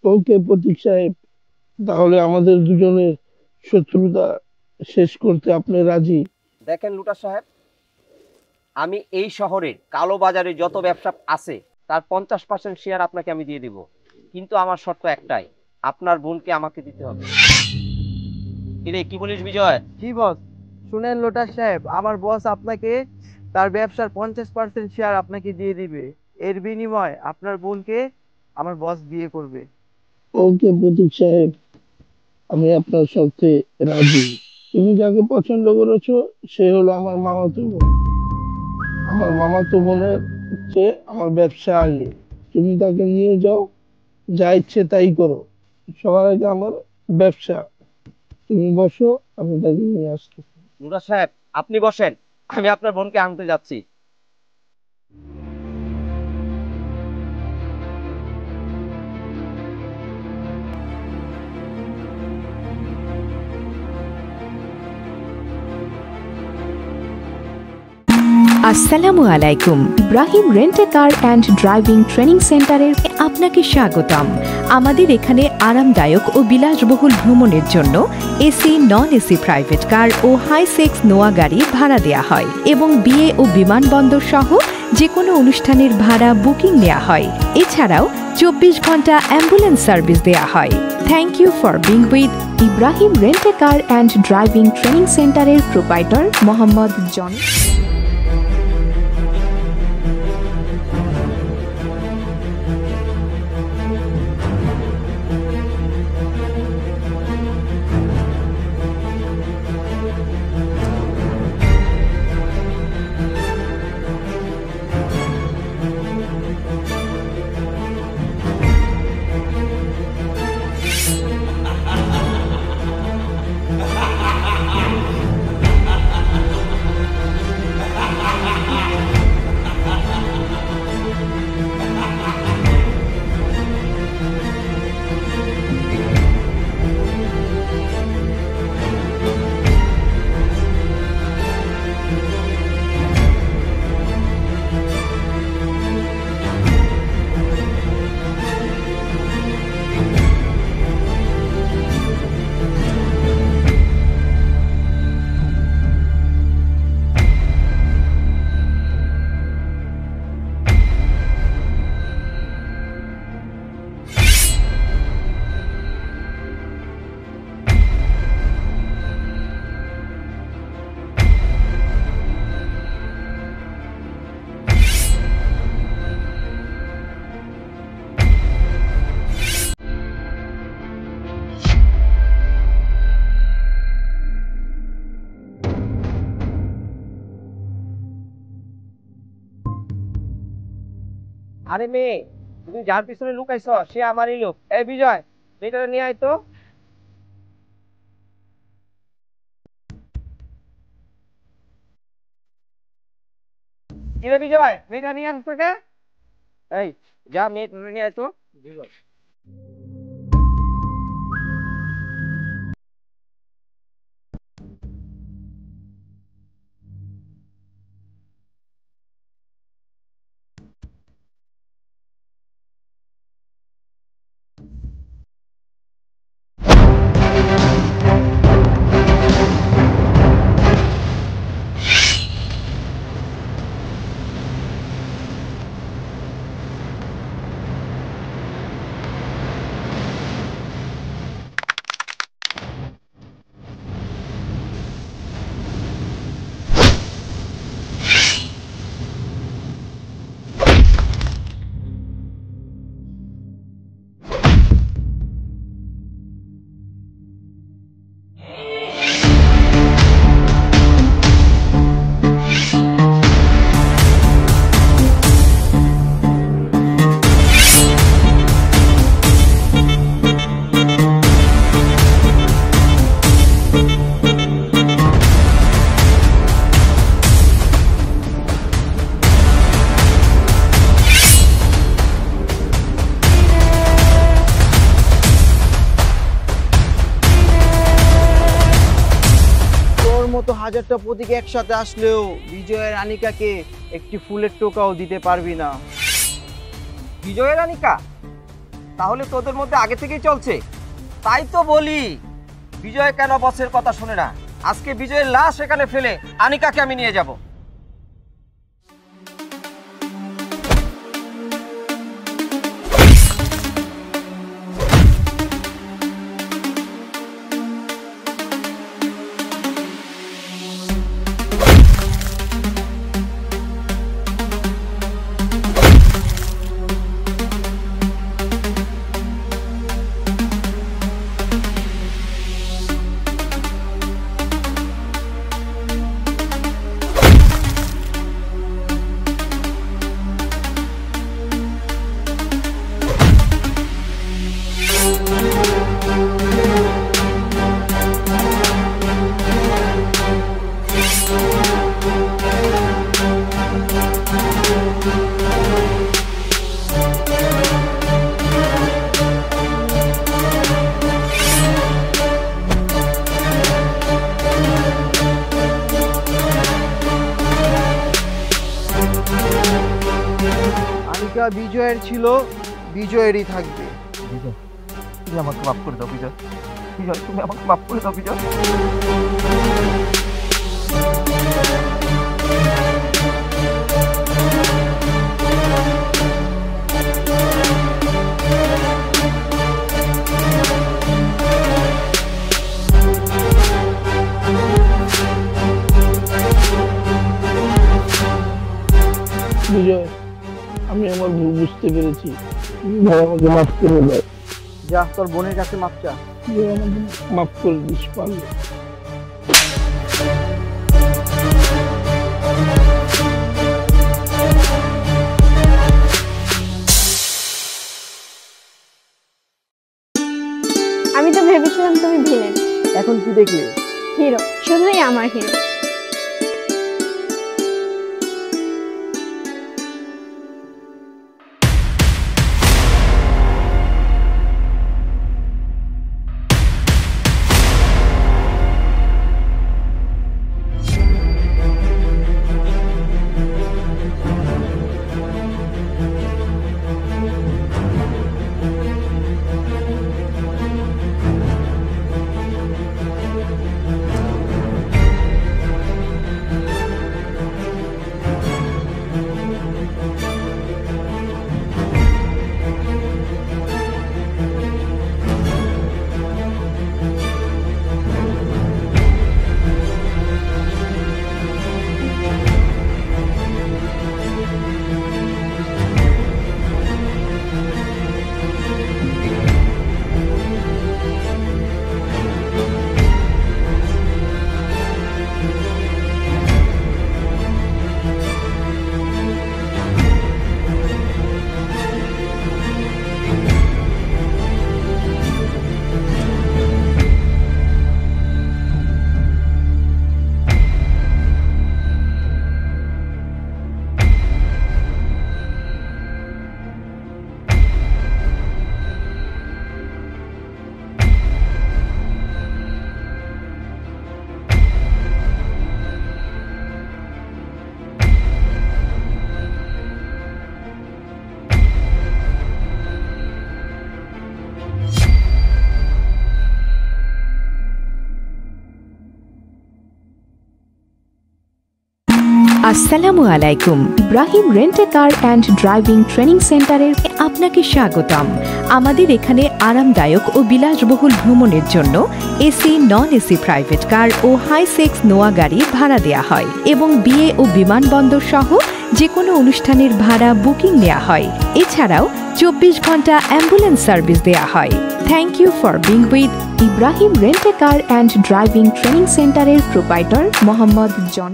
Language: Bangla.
ওকে প্রতীক সাহেব, তাহলে আমাদের দুজনের শত্রুতা শেষ করতে আপনি রাজি? দেখেন লুটার সাহেব, আমি এই শহরের কালো বাজারে যত ব্যবসা আছে তার 50% শেয়ার আপনাকে আমি দিয়ে দিব, কিন্তু আমার শর্ত একটাই, আপনার বোনকে আমাকে দিতে হবে। কি বলিস বিজয়? জি বস, শুনেন লোটাস সাহেব, আমার বস আপনাকে তার ব্যবসার 50% শেয়ার আপনাকে দিয়ে দিবে। এর বিনিময়ে আপনার বোনকে আমার বস বিয়ে করবে। ওকে প্রতীক সাহেব, আমি আপনার সাথে রাজি। তুমি যাকে পছন্দ করেছো সে হলো আমার মামাতো বোন। আমার মামাতো বোনের চেয়ে আমার ব্যবসা আগে। তুমি তাকে নিয়ে যাও, যা ইচ্ছে তাই করো, সবার আগে আমার ব্যবসা। তুমি বসো, আমি তাকে নিয়ে আসছি। লুটার সাহেব, আপনি বসেন, আমি আপনার বোনকে আনতে যাচ্ছি। আসসালামু আলাইকুম। Ibrahim rent a car and driving training সেন্টারে আপনাকে স্বাগতম। আমাদের এখানে আরামদায়ক ও বিলাসবহুল ভ্রমণের জন্য AC, non AC private car ও হাইসেক্স নোয়া গাড়ি ভাড়া দেওয়া হয় এবং বিয়ে ও বিমানবন্দর সহ যে কোনো অনুষ্ঠানের ভাড়া বুকিং নেওয়া হয়। এছাড়াও 24 ঘন্টা অ্যাম্বুলেন্স সার্ভিস দেওয়া হয়। Thank you for being with Ibrahim rent a car and driving training সেন্টারের প্রোপাইটর মোহাম্মদ জন। আরে মেয়ে, তুমি যার পিছনে লুকাইছ সে আমারই লোক। এই বিজয়, মেয়েটা নিয়ে আয় তো। কিরে বিজয়, মেয়েটা নিয়ে আসতো কে? এই যা, মেয়েটা নিয়ে আয় তো। মতো হাজারটা প্রতীক একসাথে আসলেও বিজয়ের আনিকাকে একটি ফুলের টোকাও দিতে পারবি না। বিজয়ের আনিকা? তাহলে তোদের মধ্যে আগে থেকেই চলছে। তাই তো বলি বিজয় কেন বসের কথা শুনে না। আজকে বিজয়ের লাশ এখানে ফেলে আনিকাকে আমি নিয়ে যাব। আনিকা বিজয়ের ছিল, বিজয়েরই থাকবে। তুমি আমাকে মাফ করে দাও বিজয়। বিজয় তুমি আমাকে মাফ করে দাও বিজয়। বিজয়, আমি আমার ভুল বুঝতে পেরেছি। তুমি ভাই আমাকে মাফ করে দাও। যা তোর বোনের কাছে মাপ চা। তুই আমাকে মাফ করে দিস পারলে। আমি তো ভেবেছিলাম তুমি ভিলেন, এখন কি দেখলে? হিরো, শুধুই আমার হিরো। আসসালামু আলাইকুম। Ibrahim rent a car and driving training সেন্টারে আপনাকে স্বাগতম। আমাদের এখানে আরামদায়ক ও বিলাসবহুল ভ্রমণের জন্য AC, non AC private car ও হাইসেক্স নোয়া গাড়ি ভাড়া দেওয়া হয় এবং বিয়ে ও বিমানবন্দর সহ যে কোনো অনুষ্ঠানের ভাড়া বুকিং নেওয়া হয়। এছাড়াও 24 ঘন্টা অ্যাম্বুলেন্স সার্ভিস দেওয়া হয়। Thank you for being with Ibrahim rent a car and driving training সেন্টারের প্রোপাইটর মোহাম্মদ জনি।